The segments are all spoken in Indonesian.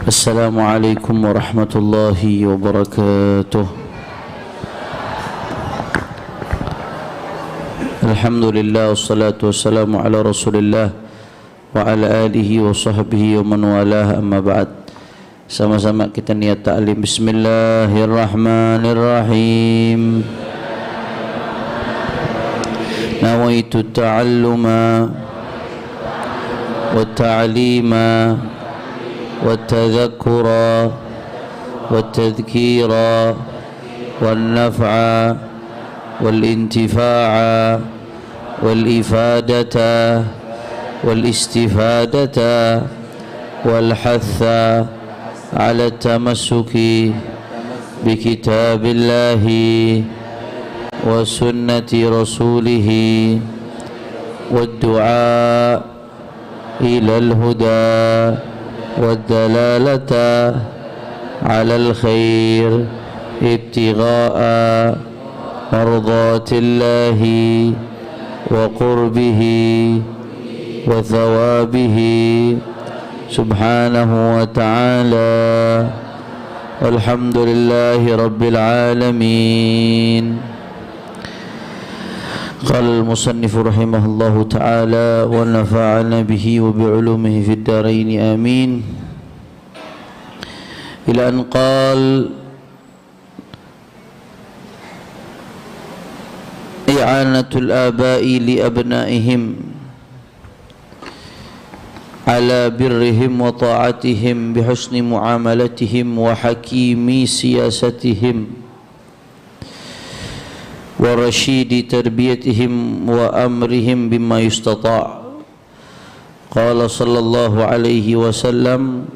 Assalamualaikum warahmatullahi wabarakatuh. Alhamdulillah wassalatu wassalamu ala Rasulillah wa ala alihi wa sahbihi wa man walah, amma ba'd. Sama-sama kita niat ta'lim. Bismillahirrahmanirrahim. Nawaitu ta'alluma wa ta'lima والتذكر والتذكير والنفع والانتفاع والإفادة والاستفادة والحث على التمسك بكتاب الله وسنة رسوله والدعاء إلى الهدى والدلالة على الخير ابتغاء مرضات الله وقربه وثوابه سبحانه وتعالى. والحمد لله رب العالمين. قال المصنف رحمه الله تعالى ونفعنا به وبعلومه في الدارين آمين. إلى أن قال إعانة الآباء لأبنائهم على برهم وطاعتهم بحسن معاملتهم وحكيم سياستهم ورشيد تربيتهم وأمرهم بما يستطاع. قال صلى الله عليه وسلم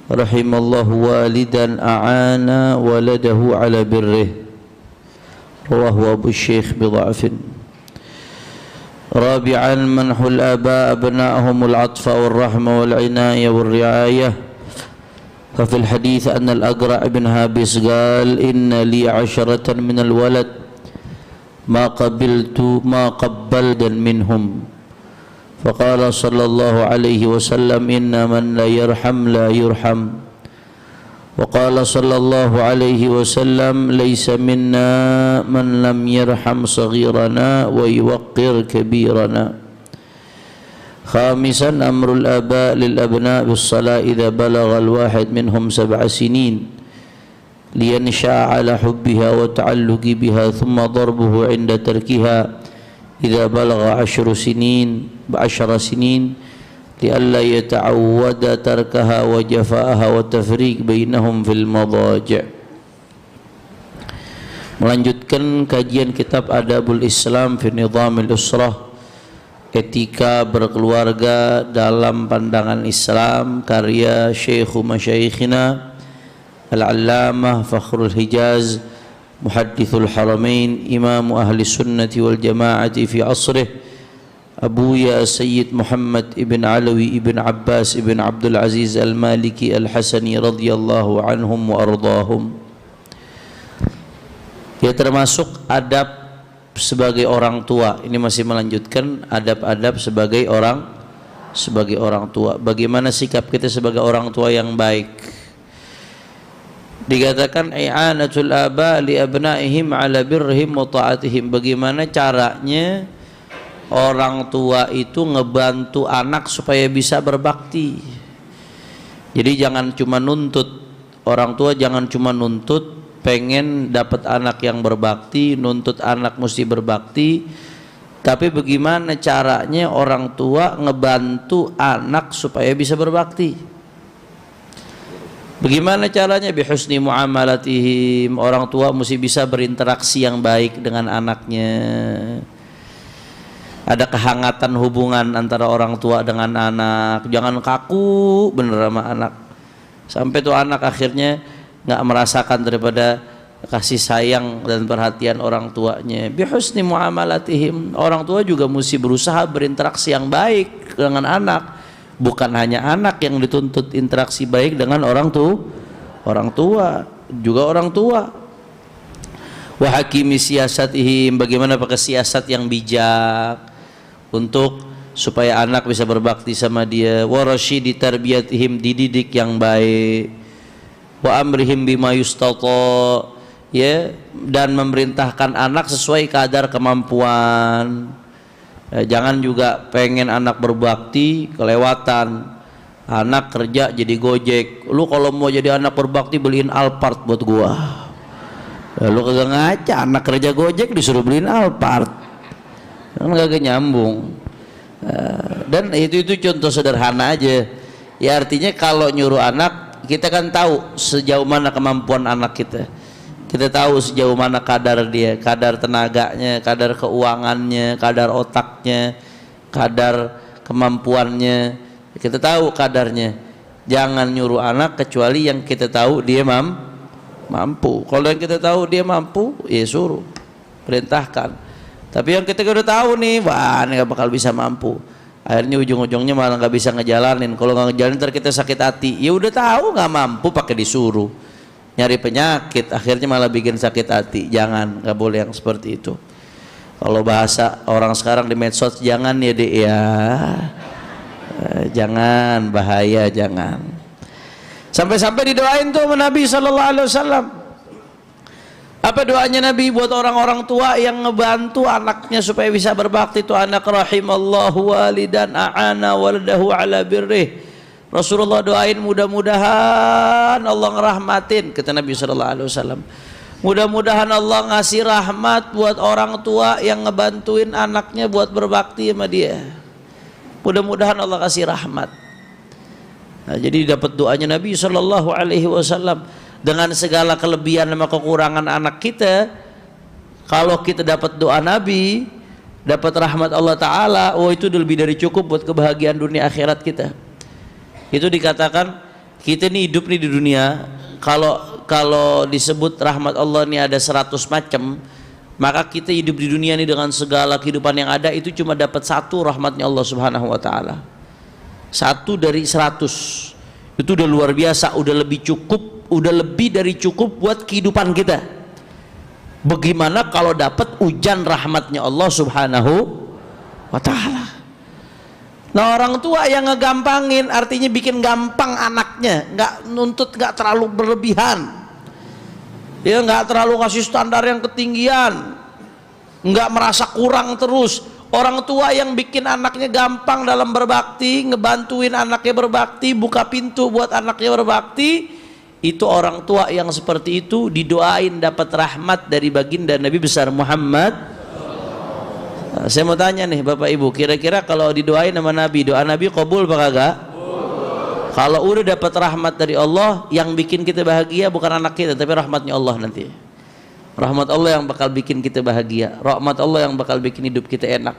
رحم الله والدا أعان ولده على بره. رواه أبو الشيخ بضعف. رابعا منح الآباء أبنائهم العطف والرحمة والعناية والرعاية. ففي الحديث أن الأقرع بن هابس قال إن لي 10 من الولد ما قبلت منهم. فقال صلى الله عليه وسلم إن من لا يرحم لا يرحم. وقال صلى الله عليه وسلم ليس منا من لم يرحم صغيرنا ويوقر كبيرنا. خامسا أمر الآباء للأبناء بالصلاة إذا بلغ الواحد منهم 7 سنين لينشأ على حبها وتعلق بها، ثم ضربه عند تركها إذا بلغ 10 سنين لئلا يتعود تركها وجفاءها والتفريق بينهم في المضاجع. Melanjutkan kajian kitab Adabul Islam fi Nizamil Usrah, etika berkeluarga dalam pandangan Islam, karya Syekhu Masyayikhina Al-Allamah Fakhrul Hijaz Muhaddithul Haramain Imam Ahli Sunnati wal Jama'ati fi asrih Abuya Sayyid Muhammad ibn Alawi ibn Abbas ibn Abdul Aziz Al-Maliki Al-Hasani radhiyallahu anhum wa ardahum. Ya, termasuk adab sebagai orang tua. Ini masih melanjutkan adab-adab sebagai orang tua. Bagaimana sikap kita sebagai orang tua yang baik? Dikatakan i'anatul aba li abnaihim ala birrihim wa ta'atihim. Bagaimana caranya orang tua itu ngebantu anak supaya bisa berbakti. Jadi jangan cuma nuntut, orang tua jangan cuma nuntut pengen dapat anak yang berbakti, nuntut anak mesti berbakti, tapi bagaimana caranya orang tua ngebantu anak supaya bisa berbakti. Bagaimana caranya? Bihusni muamalatihim. Orang tua mesti bisa berinteraksi yang baik dengan anaknya. Ada kehangatan hubungan antara orang tua dengan anak. Jangan kaku bener sama anak, sampai tuh anak akhirnya nggak merasakan daripada kasih sayang dan perhatian orang tuanya. Bihusni muamalatihim. Orang tua juga mesti berusaha berinteraksi yang baik dengan anak. Bukan hanya anak yang dituntut interaksi baik dengan orang tua, juga orang tua. Wa hakimi siasatihim, bagaimana pakai siasat yang bijak untuk supaya anak bisa berbakti sama dia. Wa rasyidi tarbiyatihim, dididik yang baik. Wa amrihim bima yustata, ya, dan memerintahkan anak sesuai kadar kemampuan. Jangan juga pengen anak berbakti kelewatan. Anak kerja jadi gojek, lu kalau mau jadi anak berbakti beliin Alphard buat gua. Lu kagak ngaca, anak kerja gojek disuruh beliin Alphard, kan kagak nyambung. Dan itu contoh sederhana aja ya. Artinya kalau nyuruh anak, kita kan tahu sejauh mana kemampuan anak kita. Kita tahu sejauh mana kadar dia, kadar tenaganya, kadar keuangannya, kadar otaknya, kadar kemampuannya. Kita tahu kadarnya. Jangan nyuruh anak kecuali yang kita tahu dia mampu. Kalau yang kita tahu dia mampu, ya suruh, perintahkan. Tapi yang kita udah tahu nih, wah ini gak bakal bisa mampu, akhirnya ujung-ujungnya malah gak bisa ngejalanin. Kalau gak ngejalanin ntar kita sakit hati. Ya udah tahu gak mampu pakai disuruh, nyari penyakit, akhirnya malah bikin sakit hati. Jangan, gak boleh yang seperti itu. Kalau bahasa orang sekarang di medsos, jangan ya dek ya. Jangan, bahaya, jangan. Sampai-sampai didoain tuh sama Nabi SAW. Apa doanya Nabi buat orang-orang tua yang ngebantu anaknya supaya bisa berbakti? Itu anak rahimallahu walidan a'ana waladahu ala birrih. Rasulullah doain mudah-mudahan Allah ngerahmatin, kata Nabi SAW. Mudah-mudahan Allah ngasih rahmat buat orang tua yang ngebantuin anaknya buat berbakti sama dia. Mudah-mudahan Allah kasih rahmat. Nah, jadi dapat doanya Nabi SAW. Dengan segala kelebihan sama kekurangan anak kita, kalau kita dapat doa Nabi, dapat rahmat Allah Ta'ala, oh itu lebih dari cukup buat kebahagiaan dunia akhirat kita. Itu dikatakan kita nih hidup nih di dunia, kalau disebut rahmat Allah ini ada 100 macam, maka kita hidup di dunia ini dengan segala kehidupan yang ada itu cuma dapat satu rahmatnya Allah Subhanahu wa Ta'ala. 1 dari 100 itu udah luar biasa, udah lebih cukup, udah lebih dari cukup buat kehidupan kita. Bagaimana kalau dapat hujan rahmatnya Allah Subhanahu wa Ta'ala? Nah, orang tua yang ngegampangin, artinya bikin gampang anaknya, nggak nuntut, nggak terlalu berlebihan. Dia nggak terlalu kasih standar yang ketinggian, nggak merasa kurang terus. Orang tua yang bikin anaknya gampang dalam berbakti, ngebantuin anaknya berbakti, buka pintu buat anaknya berbakti, itu orang tua yang seperti itu didoain dapat rahmat dari baginda Nabi besar Muhammad. Nah, saya mau tanya nih Bapak Ibu, kira-kira kalau didoain sama Nabi, doa Nabi qabul apa kagak? Kalau udah dapat rahmat dari Allah, yang bikin kita bahagia bukan anak kita, tapi rahmatnya Allah nanti. Rahmat Allah yang bakal bikin kita bahagia, rahmat Allah yang bakal bikin hidup kita enak,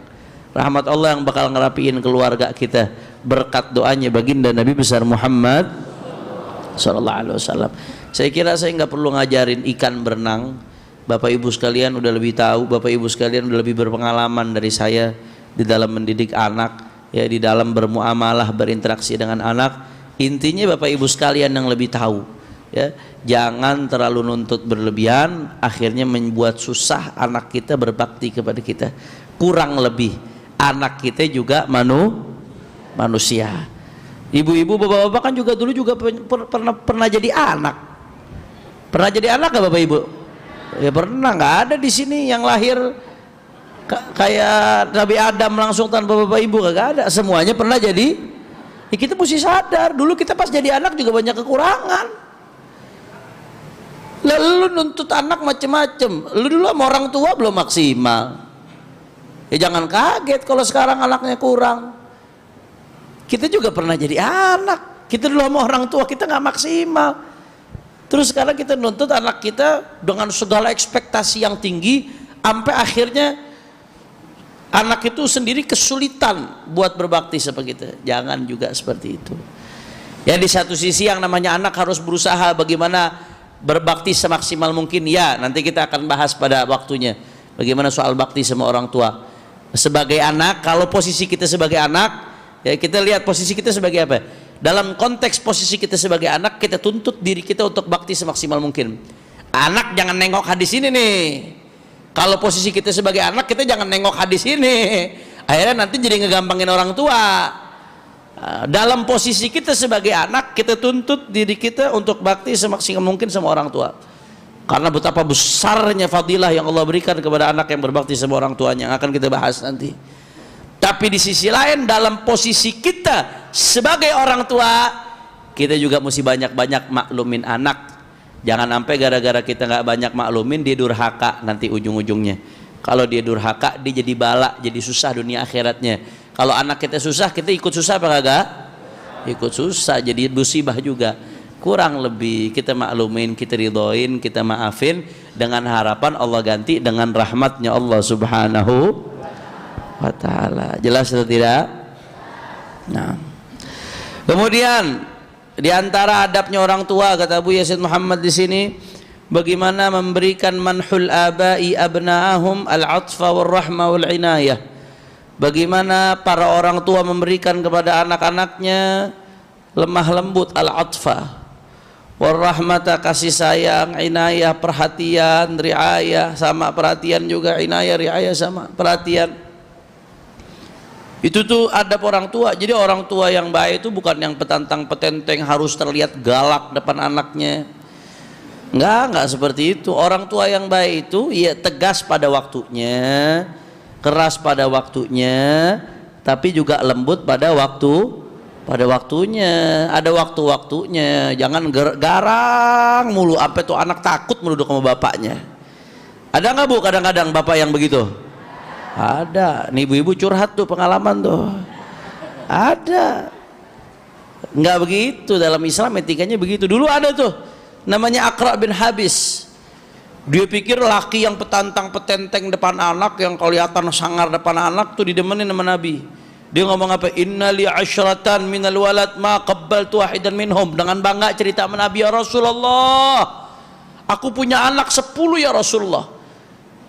rahmat Allah yang bakal ngerapiin keluarga kita berkat doanya baginda Nabi besar Muhammad SAW. Saya kira saya nggak perlu ngajarin ikan berenang. Bapak Ibu sekalian udah lebih tahu, Bapak Ibu sekalian udah lebih berpengalaman dari saya di dalam mendidik anak, ya, di dalam bermuamalah, berinteraksi dengan anak. Intinya Bapak Ibu sekalian yang lebih tahu, ya, jangan terlalu nuntut berlebihan, akhirnya membuat susah anak kita berbakti kepada kita. Kurang lebih anak kita juga manusia. Ibu-ibu, bapak-bapak kan juga dulu juga pernah jadi anak. Pernah jadi anak gak Bapak Ibu? Ya pernah. Nggak ada di sini yang lahir kayak Nabi Adam langsung tanpa Bapak Ibu, kagak ada. Semuanya pernah jadi. Ya, kita mesti sadar dulu kita pas jadi anak juga banyak kekurangan. Lalu nuntut anak macem-macem. Lu dulu sama orang tua belum maksimal. Ya jangan kaget kalau sekarang anaknya kurang. Kita juga pernah jadi anak. Kita dulu sama orang tua kita nggak maksimal. Terus sekarang kita nuntut anak kita dengan segala ekspektasi yang tinggi, sampai akhirnya anak itu sendiri kesulitan buat berbakti sama kita. Jangan juga seperti itu. Ya, di satu sisi yang namanya anak harus berusaha bagaimana berbakti semaksimal mungkin. Ya, nanti kita akan bahas pada waktunya bagaimana soal bakti sama orang tua. Sebagai anak, kalau posisi kita sebagai anak, ya kita lihat posisi kita sebagai apa. Dalam konteks posisi kita sebagai anak, kita tuntut diri kita untuk bakti semaksimal mungkin. Anak jangan nengok hadis ini nih. Kalau posisi kita sebagai anak, kita jangan nengok hadis ini. Akhirnya nanti jadi ngegampangin orang tua. Dalam posisi kita sebagai anak, kita tuntut diri kita untuk bakti semaksimal mungkin sama orang tua. Karena betapa besarnya fadilah yang Allah berikan kepada anak yang berbakti sama orang tuanya, yang akan kita bahas nanti. Tapi di sisi lain, dalam posisi kita sebagai orang tua, kita juga mesti banyak-banyak maklumin anak. Jangan sampai gara-gara kita nggak banyak maklumin, dia durhaka nanti ujung-ujungnya. Kalau dia durhaka, dia jadi bala, jadi susah dunia akhiratnya. Kalau anak kita susah, kita ikut susah apa kagak? Ikut susah, jadi musibah juga. Kurang lebih kita maklumin, kita ridhoin, kita maafin, dengan harapan Allah ganti dengan rahmatnya Allah subhanahu wa ta'ala. Jelas atau tidak? Nah, kemudian di antara adabnya orang tua, kata Abu Yazid Muhammad di sini, bagaimana memberikan manhul abai abna'ahum al-atfa wal-rahma wal-inayah. Bagaimana para orang tua memberikan kepada anak-anaknya lemah lembut, al-atfa wal-rahmata, kasih sayang, inayah, perhatian, riayah, sama perhatian juga, inayah, riayah sama perhatian. Itu tuh adab orang tua. Jadi orang tua yang baik itu bukan yang petantang petenteng harus terlihat galak depan anaknya. Enggak seperti itu. Orang tua yang baik itu ya tegas pada waktunya, keras pada waktunya, tapi juga lembut pada waktunya. Ada waktu-waktunya. Jangan garang mulu sampai tuh anak takut meluduk sama bapaknya. Ada nggak Bu kadang-kadang bapak yang begitu? Ada. Nih ibu-ibu curhat tuh pengalaman tuh. Ada. Nggak begitu, dalam Islam etikanya begitu. Dulu ada tuh namanya Aqra bin Habis. Dia pikir laki yang petantang petenteng depan anak, yang kelihatan sangar depan anak tuh didemenin sama Nabi. Dia ngomong apa? Inna li asyratan minal walad ma qabbaltu wahidan minhum. Dengan bangga cerita sama Nabi, ya Rasulullah, aku punya anak 10 ya Rasulullah.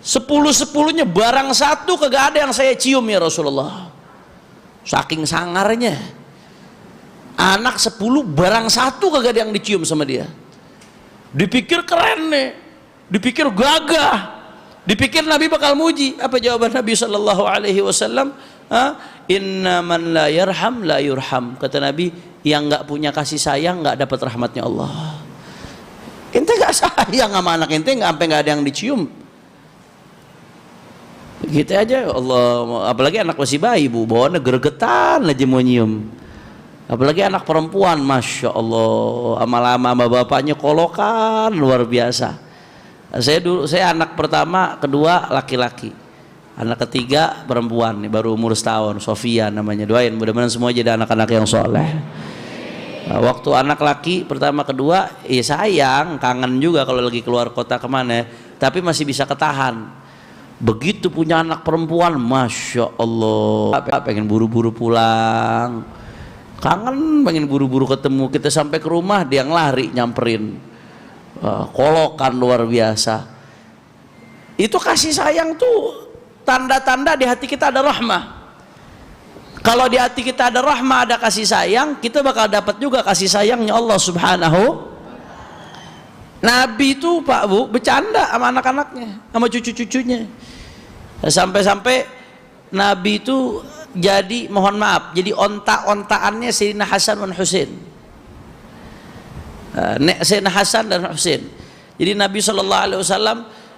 10-10-nya barang satu kagak ada yang saya cium ya Rasulullah. Saking sangarnya. Anak 10 barang satu kagak ada yang dicium sama dia. Dipikir keren nih, dipikir gagah, dipikir Nabi bakal muji. Apa jawaban Nabi sallallahu alaihi wasallam? Inna man la yarham la yurham. Kata Nabi, yang nggak punya kasih sayang nggak dapat rahmatnya Allah. Ente nggak sayang sama anak ente, nggak sampai nggak ada yang dicium. Gitu aja Allah. Apalagi anak masih bayi Bu, bawaannya gergetan aja mau nyium. Apalagi anak perempuan, masya Allah, lama-lama sama bapaknya kolokan luar biasa. Saya anak pertama, kedua laki-laki, anak ketiga perempuan, baru umur setahun, Sofia namanya. Doain mudah-mudahan semua jadi anak-anak yang soleh. Waktu anak laki pertama kedua, ya sayang, kangen juga kalau lagi keluar kota kemana, tapi masih bisa ketahan. Begitu punya anak perempuan, masya Allah, pengen buru-buru pulang, kangen, pengen buru-buru ketemu. Kita sampai ke rumah dia ngelari nyamperin, kolokan luar biasa. Itu kasih sayang tuh tanda-tanda di hati kita ada rahmah. Kalau di hati kita ada rahmah, ada kasih sayang, kita bakal dapat juga kasih sayangnya Allah subhanahu. Nabi itu Pak Bu bercanda sama anak-anaknya, sama cucu-cucunya. Sampai-sampai Nabi itu jadi, mohon maaf, jadi onta-ontaannya Sayyidina Hasan dan Husain. Sayyidina Hasan dan Husain. Jadi Nabi SAW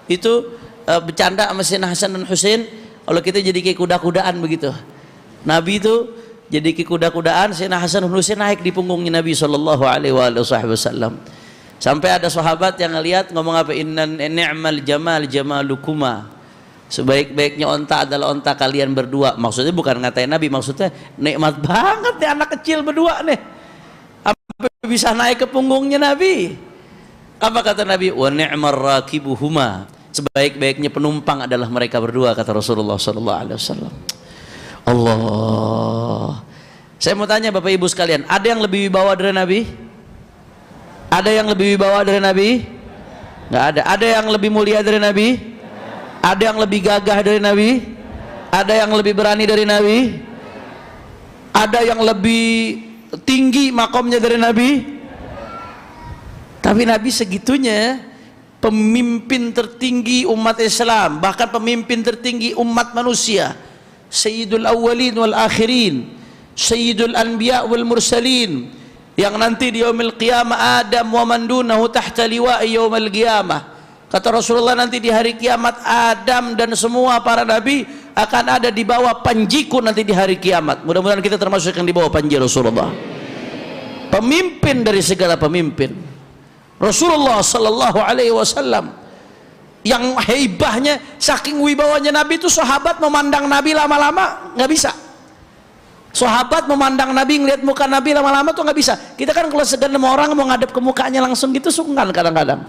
itu bercanda sama Sayyidina Hasan dan Husain. Kalau kita jadi kayak kuda-kudaan begitu. Nabi itu jadi kayak kuda-kudaan, Sayyidina Hasan dan Husain naik di punggungnya Nabi SAW. Sampai ada sahabat yang ngelihat ngomong apa? Inna ni'mal jamal jamalukuma. Sebaik-baiknya onta adalah onta kalian berdua. Maksudnya bukan ngatain Nabi, maksudnya nikmat banget nih anak kecil berdua nih. Apa bisa naik ke punggungnya Nabi? Apa kata Nabi? Wa ni'mar rakibuhuma. Sebaik-baiknya penumpang adalah mereka berdua, kata Rasulullah sallallahu alaihi wasallam. Allah. Saya mau tanya Bapak Ibu sekalian, ada yang lebih wibawa dari Nabi? Ada yang lebih wibawa dari Nabi? Nggak ada. Ada yang lebih mulia dari Nabi? Ada yang lebih gagah dari Nabi? Ada yang lebih berani dari Nabi? Ada yang lebih tinggi makomnya dari Nabi? Tapi Nabi segitunya pemimpin tertinggi umat Islam, bahkan pemimpin tertinggi umat manusia. Sayyidul Awwalin wal Akhirin, Sayyidul Anbiya wal Mursalin, yang nanti di yaumil qiyamah Adam wa man dunahu tahta liwa'i yaumil qiyamah. Kata Rasulullah, nanti di hari kiamat Adam dan semua para nabi akan ada di bawah panjiku nanti di hari kiamat. Mudah-mudahan kita termasuk yang di bawah panji Rasulullah. Pemimpin dari segala pemimpin, Rasulullah sallallahu alaihi wasallam. Yang hebatnya, saking wibawanya Nabi itu, sahabat memandang Nabi lama-lama nggak bisa. Sahabat memandang Nabi, ngeliat muka Nabi lama-lama tuh nggak bisa. Kita kan kalau segan sama orang mau ngadep ke mukanya langsung gitu sungkan kadang-kadang.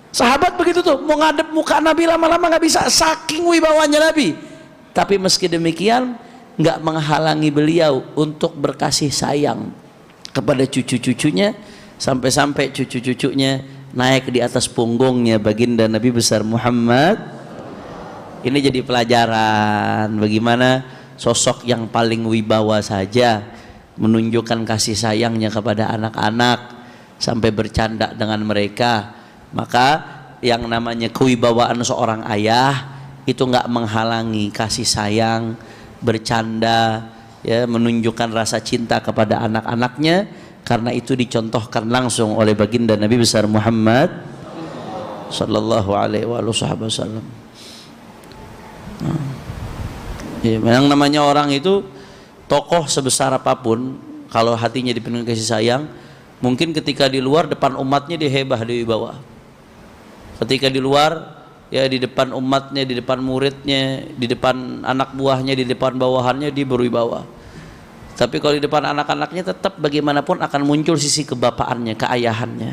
Sahabat begitu tuh, mau ngadep muka Nabi lama-lama nggak bisa, saking wibawanya Nabi. Tapi meski demikian nggak menghalangi beliau untuk berkasih sayang kepada cucu-cucunya, sampai-sampai cucu-cucunya naik di atas punggungnya baginda Nabi besar Muhammad. Ini jadi pelajaran bagaimana sosok yang paling wibawa saja menunjukkan kasih sayangnya kepada anak-anak sampai bercanda dengan mereka. Maka yang namanya kewibawaan seorang ayah itu nggak menghalangi kasih sayang, bercanda, ya, menunjukkan rasa cinta kepada anak-anaknya, karena itu dicontohkan langsung oleh baginda Nabi besar Muhammad sallallahu alaihi wasallam. Ya, yang namanya orang itu tokoh sebesar apapun, kalau hatinya dipenuhi kasih sayang, mungkin ketika di luar depan umatnya dia hebah, dia wibawa. Ketika di luar, ya di depan umatnya, di depan muridnya, di depan anak buahnya, di depan bawahannya dia berwibawa. Tapi kalau di depan anak-anaknya tetap bagaimanapun akan muncul sisi kebapaannya, keayahannya.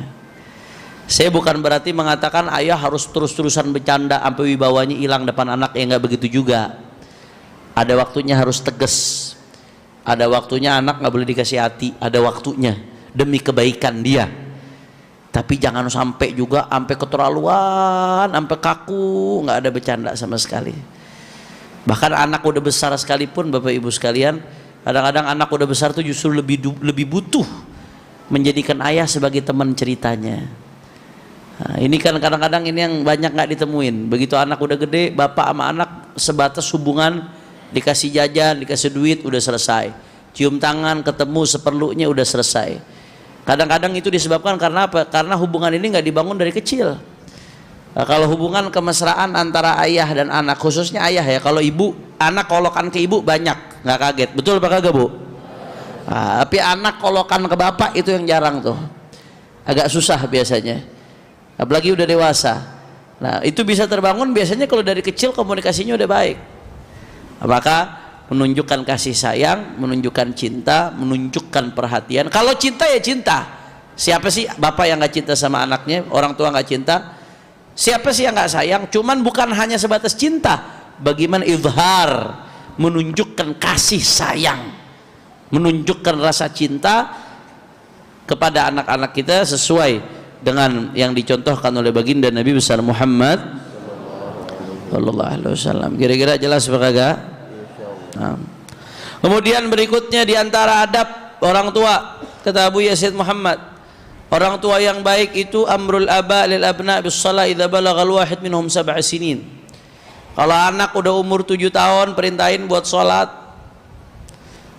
Saya bukan berarti mengatakan ayah harus terus-terusan bercanda sampai wibawanya hilang depan anak, ya nggak begitu juga. Ada waktunya harus tegas. Ada waktunya anak nggak boleh dikasih hati, ada waktunya demi kebaikan dia. Tapi jangan sampai juga sampai keterlaluan, sampai kaku, nggak ada bercanda sama sekali. Bahkan anak udah besar sekalipun, Bapak Ibu sekalian, kadang-kadang anak udah besar tuh justru lebih butuh menjadikan ayah sebagai teman ceritanya. Nah, ini kan kadang-kadang ini yang banyak nggak ditemuin. Begitu anak udah gede, bapak sama anak sebatas hubungan, dikasih jajan, dikasih duit, udah selesai. Cium tangan, ketemu seperlunya, udah selesai. Kadang-kadang itu disebabkan karena apa? Karena hubungan ini nggak dibangun dari kecil. Nah, kalau hubungan kemesraan antara ayah dan anak, khususnya ayah ya, kalau ibu, anak kolokan ke ibu banyak, nggak kaget. Betul apa kagak, Bu? Nah, tapi anak kolokan ke bapak itu yang jarang tuh, agak susah biasanya, apalagi udah dewasa. Nah, itu bisa terbangun biasanya kalau dari kecil komunikasinya udah baik. Maka menunjukkan kasih sayang, menunjukkan cinta, menunjukkan perhatian. Kalau cinta ya cinta. Siapa sih bapak yang nggak cinta sama anaknya? Orang tua nggak cinta? Siapa sih yang nggak sayang? Cuman bukan hanya sebatas cinta. Bagaimana izhar, menunjukkan kasih sayang, menunjukkan rasa cinta kepada anak-anak kita sesuai dengan yang dicontohkan oleh baginda Nabi besar Muhammad sallallahu alaihi wasallam. Kira-kira jelas apa kagak? Nah. Kemudian berikutnya diantara adab orang tua, kata Abu Yazid Muhammad, orang tua yang baik itu amrul aba lil abna bis shalah idza balagha al wahid minhum 7 sinin. Kalau anak udah umur 7 tahun, perintahin buat salat.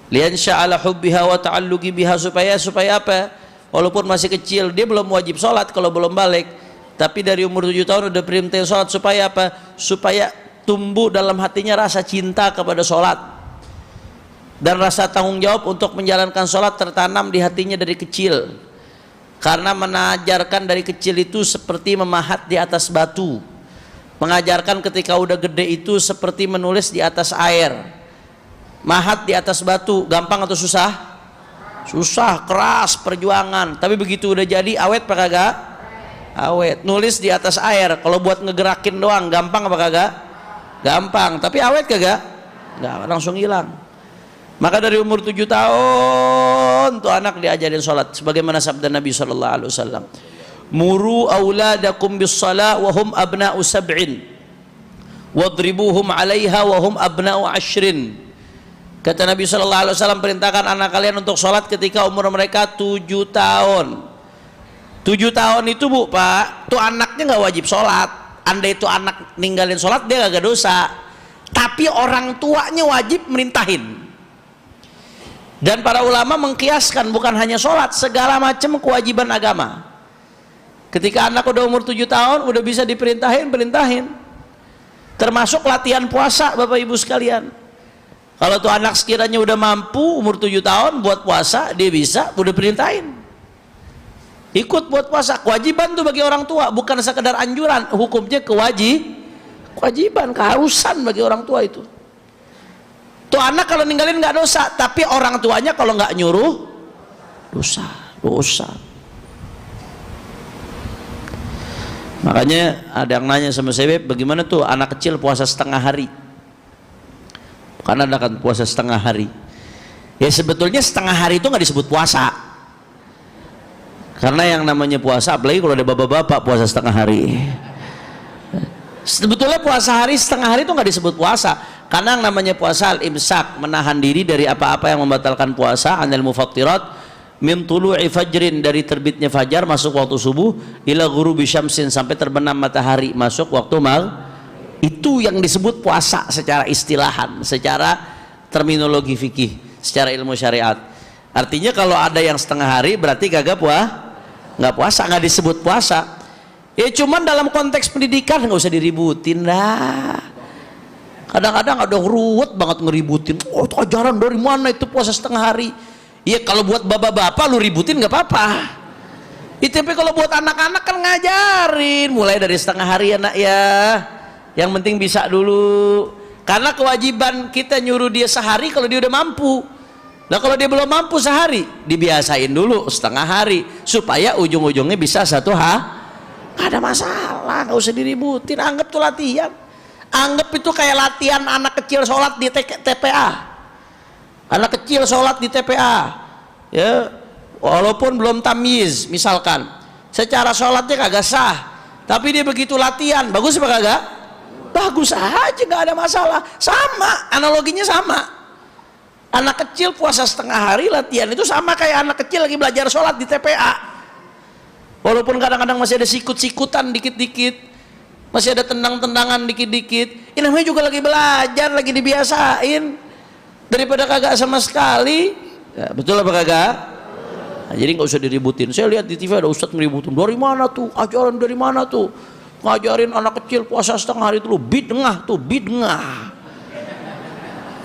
Lian sya'ala hubbiha wa ta'alluqi biha, supaya apa? Walaupun masih kecil, dia belum wajib salat kalau belum balik. Tapi dari umur 7 tahun udah perintahin salat, supaya apa? Supaya tumbuh dalam hatinya rasa cinta kepada sholat, dan rasa tanggung jawab untuk menjalankan sholat tertanam di hatinya dari kecil. Karena mengajarkan dari kecil itu seperti memahat di atas batu, mengajarkan ketika udah gede itu seperti menulis di atas air. Mahat di atas batu gampang atau susah? Susah, keras, perjuangan. Tapi begitu udah jadi awet apa kagak? Awet. Nulis di atas air, kalau buat ngegerakin doang gampang apa kagak? Gampang, tapi awet kagak? Nggak, langsung hilang. Maka dari umur 7 tahun tuh anak diajarin sholat, sebagaimana sabda Nabi SAW, muru auladakum bis salat wa hum abna'u 7 wadribuhum 'alaiha wa hum abna'u 10. Kata Nabi SAW, perintahkan anak kalian untuk sholat ketika umur mereka 7 tahun. 7 tahun itu, Bu, Pak, tuh anaknya nggak wajib sholat. Andai itu anak ninggalin sholat, dia gak dosa. tapi orang tuanya wajib merintahin. Dan para ulama mengkiaskan bukan hanya sholat, segala macam kewajiban agama. Ketika anak udah umur 7 tahun udah bisa diperintahin, termasuk latihan puasa. Bapak ibu sekalian, kalau tuh anak sekiranya udah mampu umur 7 tahun buat puasa, dia bisa, udah perintahin ikut buat puasa. Kewajiban tuh bagi orang tua, bukan sekedar anjuran, hukumnya kewajiban, keharusan bagi orang tua itu. Tuh anak kalau ninggalin nggak dosa, tapi orang tuanya kalau nggak nyuruh dosa. Makanya ada yang nanya sama saya, bagaimana tuh anak kecil puasa setengah hari? Karena ada kan puasa setengah hari. Ya sebetulnya setengah hari itu nggak disebut puasa. Karena yang namanya puasa, apalagi kalau ada bapak-bapak puasa setengah hari. Sebetulnya puasa hari setengah hari itu nggak disebut puasa, karena yang namanya puasa al-imsak, menahan diri dari apa-apa yang membatalkan puasa, anil mufattirat min tulu'i fajrin, dari terbitnya fajar masuk waktu subuh, ila ghurubi syamsin, sampai terbenam matahari masuk waktu itu yang disebut puasa secara istilahan, secara terminologi fikih, secara ilmu syariat. Artinya kalau ada yang setengah hari berarti nggak puasa, nggak disebut puasa. Ya cuman dalam konteks pendidikan nggak usah diributin dah. Kadang-kadang ada ruwet banget ngeributin. Oh itu ajaran dari mana itu puasa setengah hari? Ya kalau buat bapak-bapak lu ributin nggak apa-apa. Tapi kalau buat anak-anak kan ngajarin mulai dari setengah hari anak ya. Yang penting bisa dulu. Karena kewajiban kita nyuruh dia sehari kalau dia udah mampu. Nah kalau dia belum mampu sehari, dibiasain dulu setengah hari supaya ujung-ujungnya bisa satu Gak ada masalah, gak usah diributin. Anggap tuh latihan. Anggap itu kayak latihan anak kecil sholat di TPA. Anak kecil sholat di TPA, ya, walaupun belum tamyiz misalkan, secara sholatnya kagak sah, tapi dia begitu latihan, bagus apa kagak? Bagus aja, gak ada masalah. Sama, analoginya sama. Anak kecil puasa setengah hari latihan itu sama kayak anak kecil lagi belajar sholat di TPA. Walaupun kadang-kadang masih ada sikut-sikutan dikit-dikit, masih ada tendang-tendangan dikit-dikit, ini namanya juga lagi belajar, lagi dibiasain. Daripada kagak sama sekali, ya, betul apa kagak? Nah, jadi nggak usah diributin. Saya lihat di TV ada ustadz ngeributin, dari mana tuh? Ajaran dari mana tuh? Ngajarin anak kecil puasa setengah hari itu bid'ah tuh, bid'ah.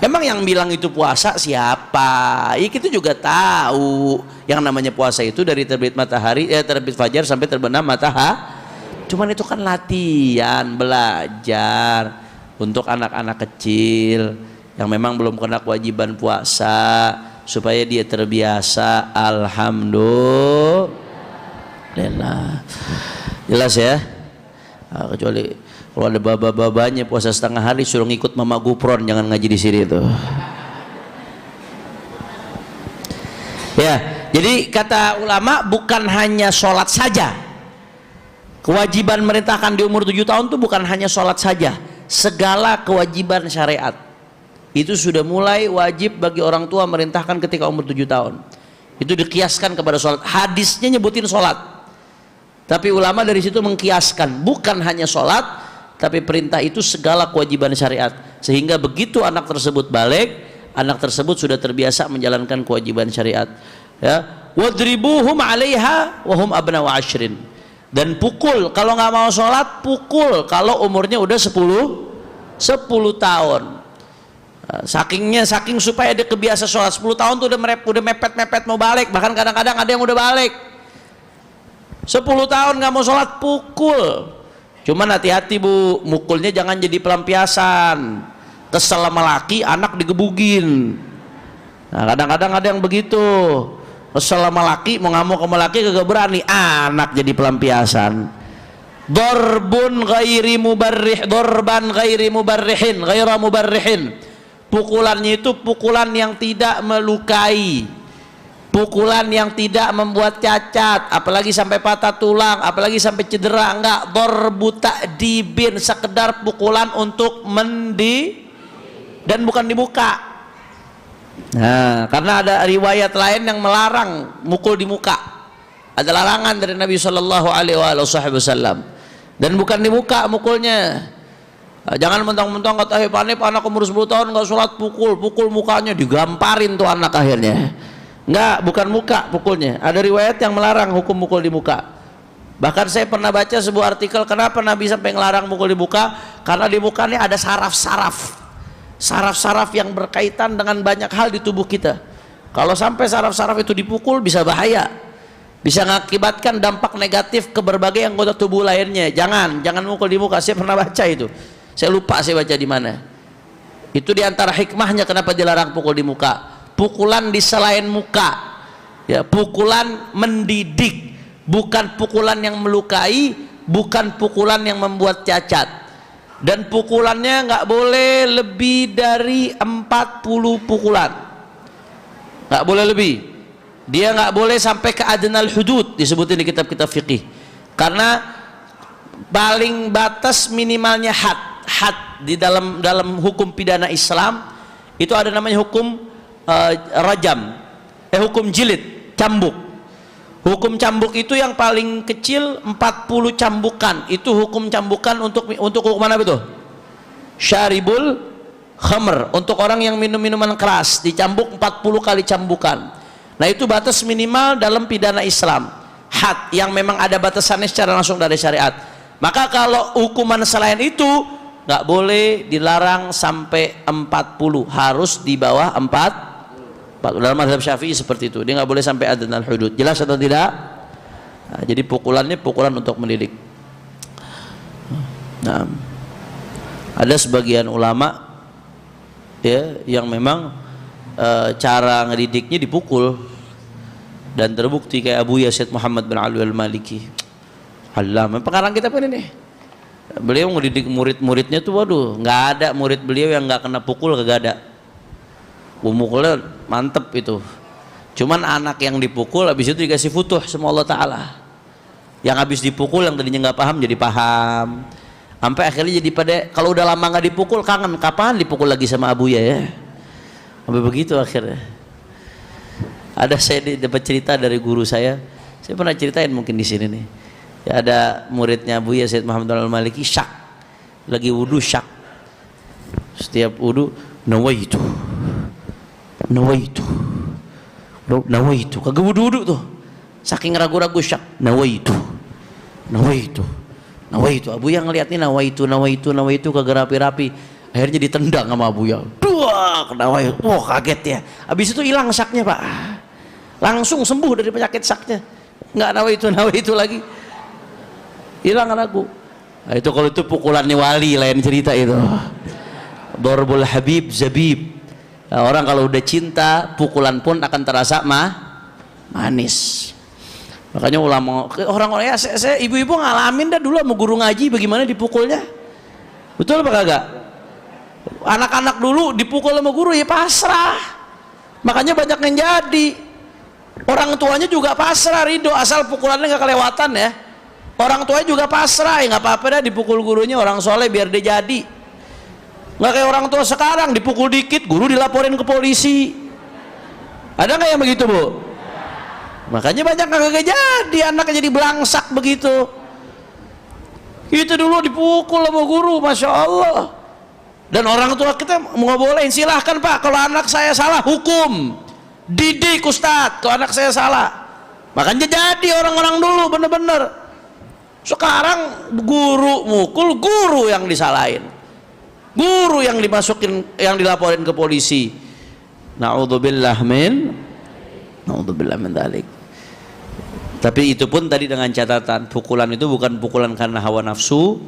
Emang yang bilang itu puasa siapa? Ya kita juga tahu yang namanya puasa itu dari terbit matahari, terbit fajar sampai terbenam matahari. Cuman itu kan latihan, belajar untuk anak-anak kecil yang memang belum kena kewajiban puasa supaya dia terbiasa. Alhamdulillah. Jelas ya? Nah, kecuali kalau ada baba-babanya puasa setengah hari suruh ngikut Mama Gupron, jangan ngaji di sini tuh. Ya, jadi kata ulama bukan hanya sholat saja. Kewajiban merintahkan di umur 7 tahun itu bukan hanya sholat saja. Segala kewajiban syariat itu sudah mulai wajib bagi orang tua merintahkan ketika umur 7 tahun. Itu dikiaskan kepada sholat. Hadisnya nyebutin sholat, tapi ulama dari situ mengkiaskan bukan hanya sholat, tapi perintah itu segala kewajiban syariat, sehingga begitu anak tersebut balik, anak tersebut sudah terbiasa menjalankan kewajiban syariat. Ya, wadribuhum 'alaiha wa hum abna'u 'ashrin. Dan pukul kalau nggak mau sholat, pukul kalau umurnya udah 10 tahun. Saking supaya dia kebiasa sholat. 10 tahun tuh udah mepet mau balik, bahkan kadang-kadang ada yang udah balik 10 tahun nggak mau sholat, pukul. Cuman hati-hati bu, mukulnya jangan jadi pelampiasan. Kesel sama laki, anak digebugin. Nah kadang-kadang ada yang begitu, kesel sama laki, mau ngamuk sama laki kagak berani, anak jadi pelampiasan. Dorban ghairi mubarrihin, ghaira mubarrihin. Pukulannya itu pukulan yang tidak melukai, pukulan yang tidak membuat cacat, apalagi sampai patah tulang, apalagi sampai cedera. Enggak, darbu ta'dibin, sekedar pukulan untuk dan bukan dibuka. Nah, karena ada riwayat lain yang melarang mukul di muka. Ada larangan dari Nabi Shallallahu Alaihi Wasallam. Dan bukan di muka mukulnya. Jangan mentang-mentang kata Hanif anak umur 10 tahun nggak sholat, pukul mukanya, digamparin tuh anak akhirnya. Enggak, bukan muka pukulnya. Ada riwayat yang melarang hukum mukul di muka. Bahkan saya pernah baca sebuah artikel kenapa Nabi sampai ngelarang mukul di muka, karena di muka ini ada saraf-saraf yang berkaitan dengan banyak hal di tubuh kita. Kalau sampai saraf-saraf itu dipukul bisa bahaya, bisa mengakibatkan dampak negatif ke berbagai anggota tubuh lainnya. Jangan mukul di muka. Saya pernah baca itu, saya lupa saya baca di mana. Itu diantara hikmahnya kenapa dilarang pukul di muka. Pukulan di selain muka, ya, pukulan mendidik, bukan pukulan yang melukai, bukan pukulan yang membuat cacat. Dan pukulannya nggak boleh lebih dari 40 pukulan, nggak boleh lebih. Dia nggak boleh sampai ke adnal hudud, disebutin di kitab-kitab fikih. Karena paling batas minimalnya had di dalam hukum pidana Islam itu ada namanya hukum rajam, hukum jilid, cambuk. Hukum cambuk itu yang paling kecil 40 cambukan. Itu hukum cambukan untuk hukuman apa itu? Syaribul khamr, untuk orang yang minum minuman keras, dicambuk 40 kali cambukan. Nah itu batas minimal dalam pidana Islam, had yang memang ada batasannya secara langsung dari syariat. Maka kalau hukuman selain itu nggak boleh, dilarang sampai 40, harus di bawah 4. Dalam mazhab Syafi'i seperti itu, dia nggak boleh sampai adnal hudud. Jelas atau tidak? Nah, jadi pukulannya pukulan untuk mendidik. Nah, ada sebagian ulama ya yang memang cara ngedidiknya dipukul, dan terbukti kayak Abu Yazid Muhammad bin Ali al-Maliki, Allamah pengarang kitab ini nih. Beliau ngedidik murid-muridnya tuh, waduh, nggak ada murid beliau yang nggak kena pukul, kagak ada. Mukulnya mantep itu. Cuman anak yang dipukul habis itu dikasih futuh sama Allah Ta'ala. Yang habis dipukul yang tadinya nggak paham jadi paham. Sampai akhirnya jadi pada, kalau udah lama nggak dipukul kangen, kapan dipukul lagi sama Abuya ya. Sampai begitu akhirnya. Ada saya dapat cerita dari guru saya pernah ceritain mungkin di sini nih. Ya, ada muridnya Abuya Said Muhammad al-Maliki syak, lagi wudu syak. Setiap wudu nawaitu, kagak wudu tuh, saking ragu-ragu syak, nawaitu. Abu yang ngeliat nih nawaitu kagak rapi-rapi, akhirnya ditendang sama Abu yang, duak, nawaitu, wah kaget ya. Habis itu hilang syaknya Pak, langsung sembuh dari penyakit syaknya, nggak nawaitu lagi, hilang ragu. Nah, itu kalau itu pukulannya wali lain cerita itu. Darbul Habib Zabib. Nah, orang kalau udah cinta, pukulan pun akan terasa manis. Makanya ulama, orang-orang ya, saya ibu-ibu ngalamin dah dulu sama guru ngaji bagaimana dipukulnya. Betul apa kagak? Anak-anak dulu dipukul sama guru ya pasrah. Makanya banyak yang jadi. Orang tuanya juga pasrah, ridho, asal pukulannya nggak kelewatan ya. Orang tuanya juga pasrah, ya nggak apa-apa dah dipukul gurunya, orang soleh biar dia jadi. Nggak kayak orang tua sekarang, dipukul dikit guru dilaporin ke polisi. Ada nggak yang begitu Bu? Makanya banyak nggak jadi, anaknya jadi belangsak begitu. Itu dulu dipukul sama guru, Masya Allah. Dan orang tua kita mau bolehin, silahkan Pak, kalau anak saya salah hukum, didik Ustadz kalau anak saya salah. Makanya jadi orang-orang dulu bener-bener. Sekarang guru mukul, guru yang disalahin, guru yang dimasukin, yang dilaporin ke polisi. Na'udzubillah min dzalik. Tapi itu pun tadi dengan catatan, pukulan itu bukan pukulan karena hawa nafsu,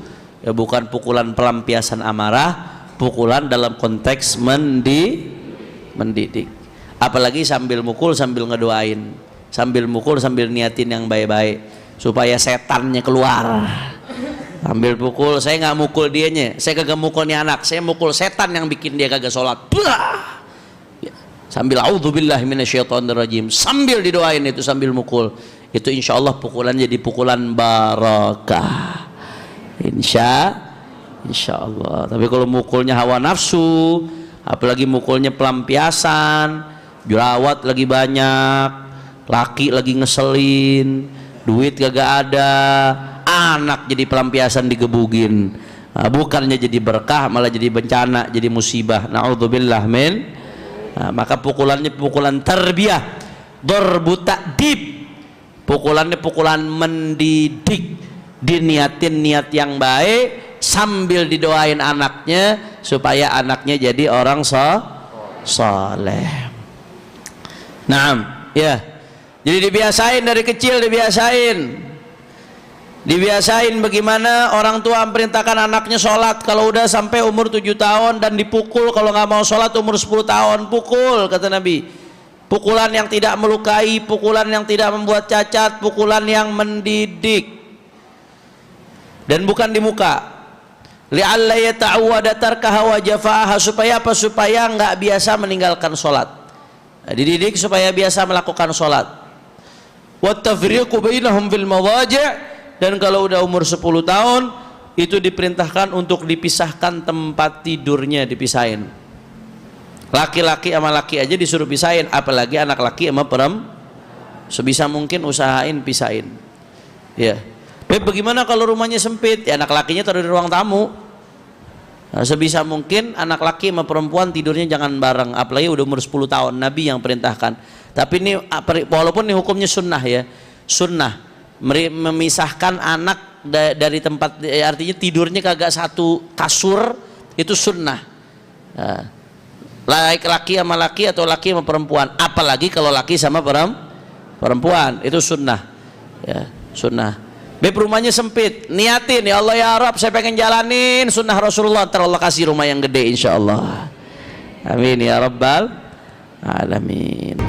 ya, bukan pukulan pelampiasan amarah, pukulan dalam konteks mendidik. Apalagi sambil mukul sambil ngedoain, sambil mukul sambil niatin yang baik-baik supaya setannya keluar. Ambil pukul, saya nggak mukul dianya, saya kagak mukul nih anak, saya mukul setan yang bikin dia kagak sholat. Bah! Ya. Sambil a'udzubillahi minasyaitonirrajim, sambil didoain itu sambil mukul. Itu insya Allah pukulan jadi pukulan barakah. Insya Allah. Tapi kalau mukulnya hawa nafsu, apalagi mukulnya pelampiasan, jerawat lagi banyak, laki lagi ngeselin, duit kagak ada, anak jadi pelampiasan digebugin, Bukannya jadi berkah malah jadi bencana, jadi musibah. Na'udzubillah min. Maka pukulannya pukulan tarbiyah, darbu ta'dib, pukulannya pukulan mendidik, diniatin niat yang baik sambil didoain anaknya supaya anaknya jadi orang saleh. Naam, ya. Jadi dibiasain dari kecil, dibiasain bagaimana orang tua memerintahkan anaknya sholat kalau udah sampai umur 7 tahun, dan dipukul kalau nggak mau sholat umur 10 tahun. Pukul, kata Nabi. Pukulan yang tidak melukai, pukulan yang tidak membuat cacat, pukulan yang mendidik. Dan bukan di muka. Li'alla yata'awwada tarkaha wa jafa'aha, supaya apa? Supaya nggak biasa meninggalkan sholat. Dididik supaya biasa melakukan sholat. Wa tafriqu bainahum fil mawaji', dan kalau udah umur 10 tahun itu diperintahkan untuk dipisahkan tempat tidurnya, dipisahin. Laki-laki sama laki aja disuruh pisahin, apalagi anak laki sama perempuan. Sebisa mungkin usahain pisahin. Ya. Bagaimana kalau rumahnya sempit? Ya, anak lakinya taruh di ruang tamu. Nah, sebisa mungkin anak laki sama perempuan tidurnya jangan bareng, apalagi udah umur 10 tahun. Nabi yang perintahkan. Tapi ini walaupun ini hukumnya sunnah ya, sunnah memisahkan anak dari tempat, artinya tidurnya kagak satu kasur, itu sunnah. Nah, laki sama laki atau laki sama perempuan, apalagi kalau laki sama perempuan, itu sunnah ya, sunnah. Rumahnya sempit, niatin, ya Allah ya Rabb, saya pengen jalanin sunnah Rasulullah, ntar Allah kasih rumah yang gede insyaallah. Amin ya rabbal alamin.